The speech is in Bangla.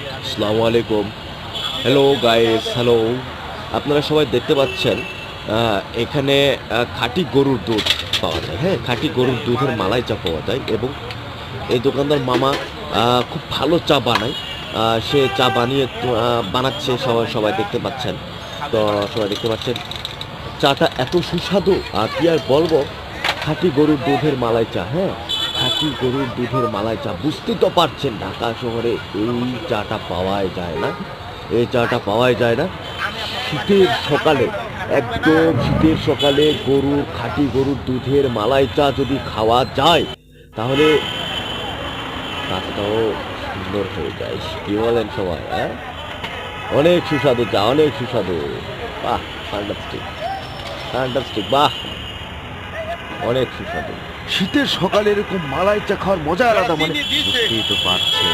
আসসালামু আলাইকুম। Hello guys, hello. আপনারা সবাই দেখতে পাচ্ছেন এখানে খাঁটি গরুর দুধ পাওয়া যায়। হ্যাঁ, খাঁটি গরুর দুধের মালাই চা পাওয়া যায় এবং এই দোকানদার মামা খুব ভালো চা বানায়। সে চা বানাচ্ছে, সবাই সবাই দেখতে পাচ্ছেন। তো সবাই দেখতে পাচ্ছেন চাটা এত সুস্বাদু, কি আর বলবো। খাঁটি গরুর দুধের মালাই চা, হ্যাঁ, খাঁটি গরুর দুধের মালাই চা। বুঝতেই তো পারছেন ঢাকা শহরে এই চাটা পাওয়াই যায় না, এই চাটা পাওয়াই যায় না। শীতের সকালে, একদম শীতের সকালে খাঁটি গরুর দুধের মালাই চা যদি খাওয়া যায় তাহলে কাজটাও সুন্দর হয়ে যায়। কি বলেন সবাই? হ্যাঁ, অনেক সুস্বাদু চা, অনেক সুস্বাদু। বাহ, ফ্যান্টাস্টিক, ফ্যান্টাস্টিক, বাহ, অনেক সুস্বাদু। শীতের সকালে এরকম মালাই চা খাওয়ার মজা আলাদা, মানে বুঝতেই তো পারছেন।